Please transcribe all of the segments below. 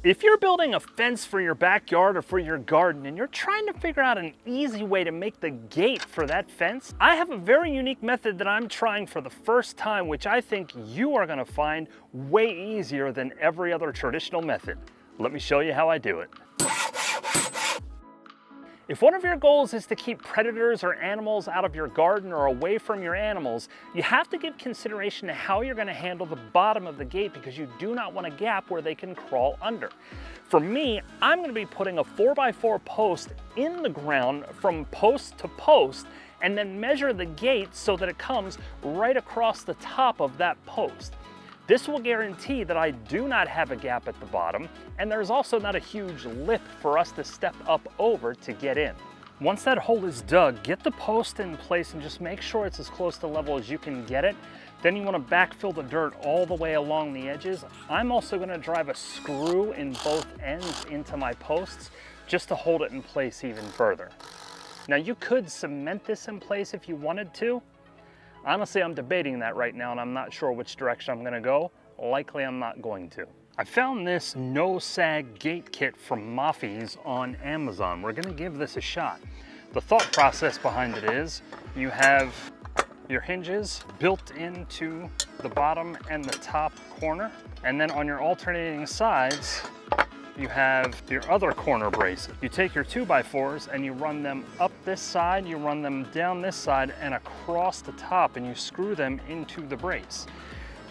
If you're building a fence for your backyard or for your garden and you're trying to figure out an easy way to make the gate for that fence, I have a very unique method that I'm trying for the first time, which I think you are going to find way easier than every other traditional method. Let me show you how I do it. If one of your goals is to keep predators or animals out of your garden or away from your animals, you have to give consideration to how you're going to handle the bottom of the gate, because you do not want a gap where they can crawl under. For me, I'm going to be putting a 4x4 post in the ground from post to post and then measure the gate so that it comes right across the top of that post. This will guarantee that I do not have a gap at the bottom, and there's also not a huge lip for us to step up over to get in. Once that hole is dug, get the post in place and just make sure it's as close to level as you can get it. Then you want to backfill the dirt all the way along the edges. I'm also going to drive a screw in both ends into my posts just to hold it in place even further. Now you could cement this in place if you wanted to. Honestly, I'm debating that right now and I'm not sure which direction I'm gonna go. Likely I'm not going to. I found this no-sag gate kit from Moffies on Amazon. We're gonna give this a shot. The thought process behind it is you have your hinges built into the bottom and the top corner, and then on your alternating sides, you have your other corner braces. You take your 2x4s and you run them up this side, you run them down this side and across the top, and you screw them into the brace.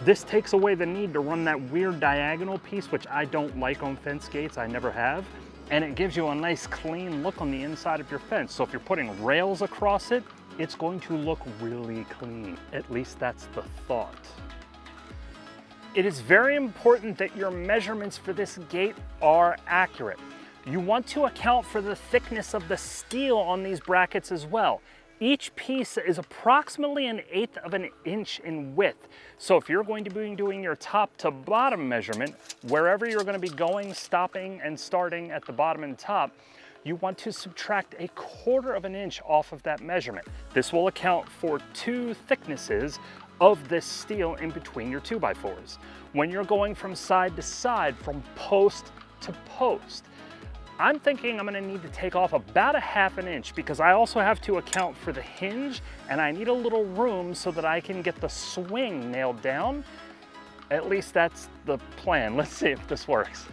This takes away the need to run that weird diagonal piece, which I don't like on fence gates, I never have. And it gives you a nice clean look on the inside of your fence. So if you're putting rails across it, it's going to look really clean. At least that's the thought. It is very important that your measurements for this gate are accurate. You want to account for the thickness of the steel on these brackets as well. Each piece is approximately 1/8 of an inch in width. So if you're going to be doing your top to bottom measurement, wherever you're going to be going, stopping and starting at the bottom and top, you want to subtract 1/4 of an inch off of that measurement. This will account for 2 thicknesses of this steel in between your 2x4s. When you're going from side to side, from post to post, I'm thinking I'm gonna need to take off about 1/2 inch, because I also have to account for the hinge and I need a little room so that I can get the swing nailed down. At least that's the plan. Let's see if this works.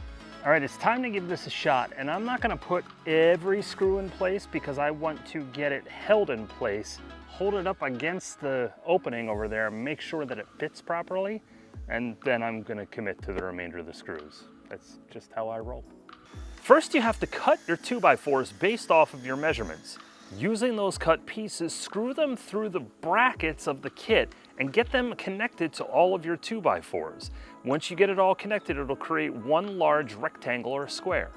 All right, it's time to give this a shot, and I'm not gonna put every screw in place because I want to get it held in place. Hold it up against the opening over there, make sure that it fits properly, and then I'm gonna commit to the remainder of the screws. That's just how I roll. First, you have to cut your 2x4s based off of your measurements. Using those cut pieces, screw them through the brackets of the kit and get them connected to all of your 2x4s. Once you get it all connected, it'll create one large rectangle or square.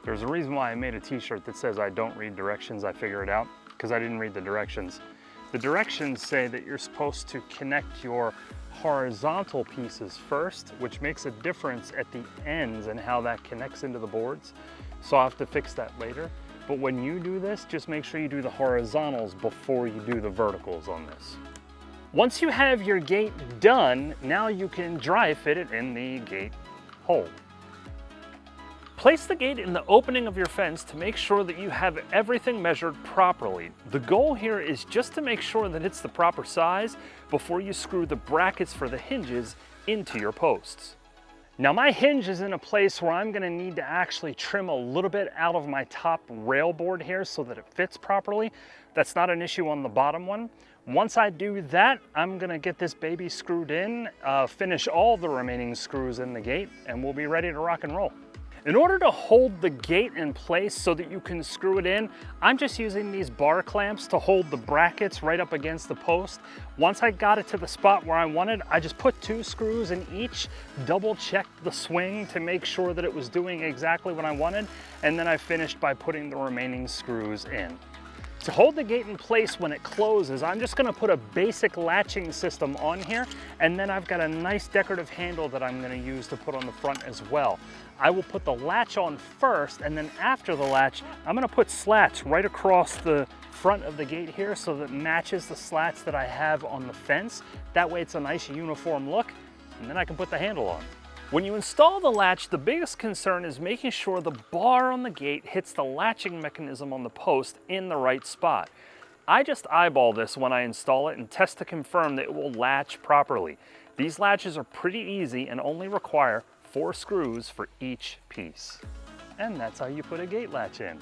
There's a reason why I made a t-shirt that says I don't read directions, I figure it out, because I didn't read the directions. The directions say that you're supposed to connect your horizontal pieces first, which makes a difference at the ends and how that connects into the boards. So I'll have to fix that later. But when you do this, just make sure you do the horizontals before you do the verticals on this. Once you have your gate done, now you can dry fit it in the gate hole. Place the gate in the opening of your fence to make sure that you have everything measured properly. The goal here is just to make sure that it's the proper size before you screw the brackets for the hinges into your posts. Now my hinge is in a place where I'm gonna need to actually trim a little bit out of my top rail board here so that it fits properly. That's not an issue on the bottom one. Once I do that, I'm gonna get this baby screwed in, finish all the remaining screws in the gate, and we'll be ready to rock and roll. In order to hold the gate in place so that you can screw it in, I'm just using these bar clamps to hold the brackets right up against the post. Once I got it to the spot where I wanted, I just put 2 screws in each, double checked the swing to make sure that it was doing exactly what I wanted, and then I finished by putting the remaining screws in. To hold the gate in place when it closes, I'm just gonna put a basic latching system on here, and then I've got a nice decorative handle that I'm gonna use to put on the front as well. I will put the latch on first, and then after the latch, I'm gonna put slats right across the front of the gate here so that it matches the slats that I have on the fence. That way it's a nice uniform look, and then I can put the handle on. When you install the latch, the biggest concern is making sure the bar on the gate hits the latching mechanism on the post in the right spot. I just eyeball this when I install it and test to confirm that it will latch properly. These latches are pretty easy and only require 4 screws for each piece. And that's how you put a gate latch in.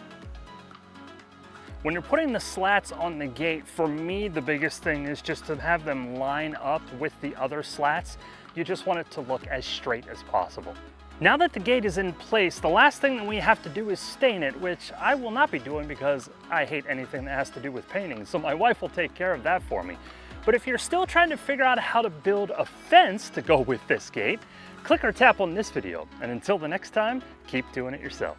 When you're putting the slats on the gate, for me, the biggest thing is just to have them line up with the other slats. You just want it to look as straight as possible. Now that the gate is in place, the last thing that we have to do is stain it, which I will not be doing because I hate anything that has to do with painting, so my wife will take care of that for me. But if you're still trying to figure out how to build a fence to go with this gate, click or tap on this video. And until the next time, keep doing it yourself.